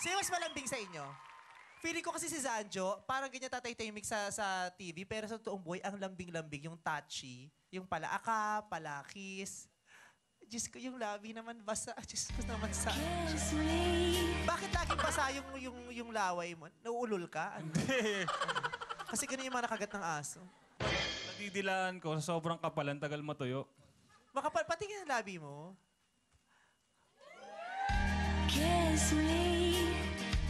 Sino mas malambing sa inyo? Feeling ko kasi si Zanjo, parang ganyan tatay-tahimik sa TV, pero sa toong buhay, ang lambing-lambing, yung touchy, yung palaaka, palakis. Diyos ko, yung labi naman basa. Diyos ko naman sa... Bakit laging basa yung laway mo? Nauulol ka? Ano? Kasi ganun yung mga nakagat ng aso. Nadidilaan ko, sa sobrang kapalan, tagal matuyo. Makapal, patingin ang labi mo. Kiss me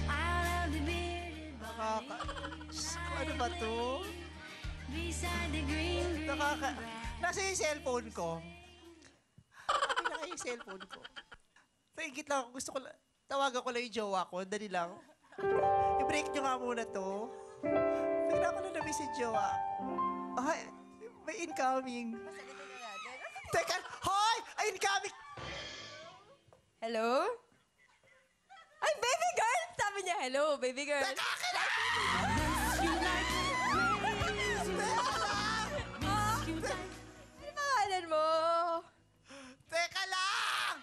out of the bearded Nakaka... Diyos ko, ano ba to? beside the green Nakaka... Nasa yung cellphone ko. Naka yung cellphone ko. Naigit lang ako. Gusto ko lang... Tawagan ko lang yung jowa ko. Dali lang. I-break nyo nga muna to. Bigla ko lang na-miss yung jowa. Ay, may incoming. Teka, hoy! Ay, incoming! Hello? Ay, baby girl! Sabi niya, hello, baby girl. Teka, akin na! Ano pangalan mo? Teka lang!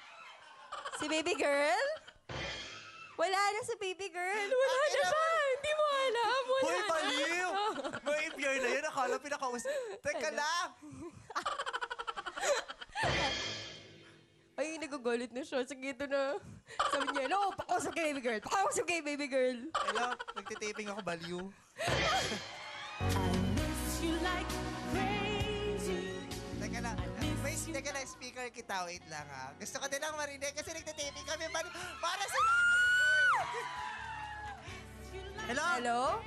Si baby girl? Wala na si baby girl. Wala Akin na siya. naman. Hindi mo alam. Wala Hoy, na. baliw! May impure na yun. Akala pinakaus... Teka lang! Ay, nagugulit na siya. Sige, ito na. Sabi niya, hello, pakausap kay baby girl. Pakausap kay baby girl. Hello, nagtitaping ako, baliw. Teka lang. Teka lang, speaker kita. Wait lang, ha. Gusto ko din lang marinig kasi nagtitaping kami. Para sa... Hello? Hello?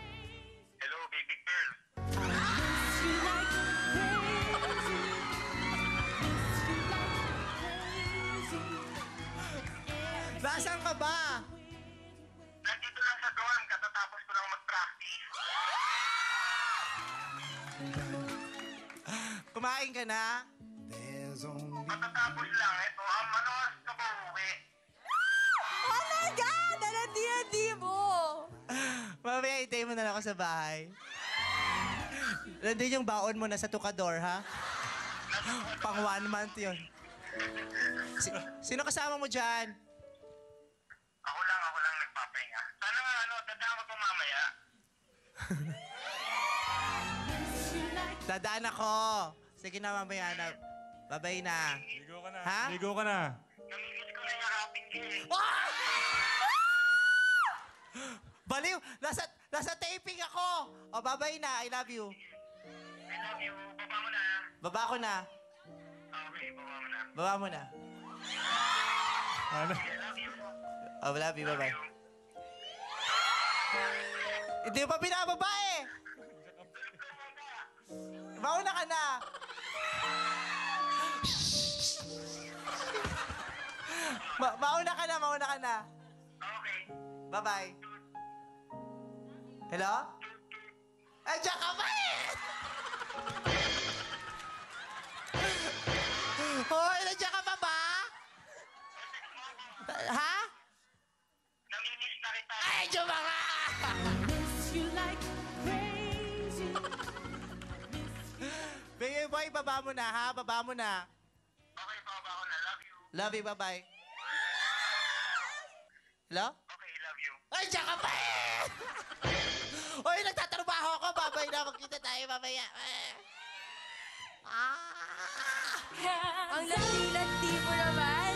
Hello, baby girl. Nasaan ka ba? Nandito lang sa dorm, katatapos ko lang mag-practice. Kumain ka na? Katatapos lang, ito, ano oras ka ba uwi? Oh my God! Ano di mo? Mamaya, itay mo na lang ako sa bahay. Nandun yung baon mo na sa tukador, ha? Pang 1 month yun. Sino kasama mo dyan? Ako lang nagpapahinga. Sana nga, dadaan ko pa mamaya. Dadaan ako. Sige na, mamaya na. Babay na. Ligo ka na. Ha? Ligo ka na. Namimiss ko na yakapin ka eh. Ah! Baliw! Nasa taping ako! O, babay na. I love you. I love you. Baba mo na. Baba ko na. Okay, baba mo na. Baba mo na. Ano? I love you. O, love you. Bye-bye. Hindi mo pa binababa eh! Mauna ka na! Mauna ka na. Okay. Bye-bye. Hello? Ay, diyan ka pa eh! Hoy, nandiyan ka pa ba? Ha? Namimiss na kita. Ay, diyan ba nga? Baby boy, baba mo na ha? Baba mo na. Okay, baba ko na. Love you. Love you, bye-bye. Hello? Okay, love you. Ay, diyan ka pa eh! Hoy, nagtatrabaho ako. Babay na. Magkita tayo mamaya. Ang lati-lati mo naman.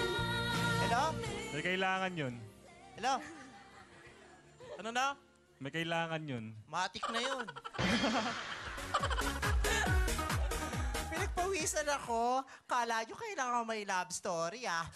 Hello? May kailangan yun. Hello? Ano na? May kailangan yun. Matik na yun. Pinagpawisan ako. Kala nyo kailangan may love story, ah.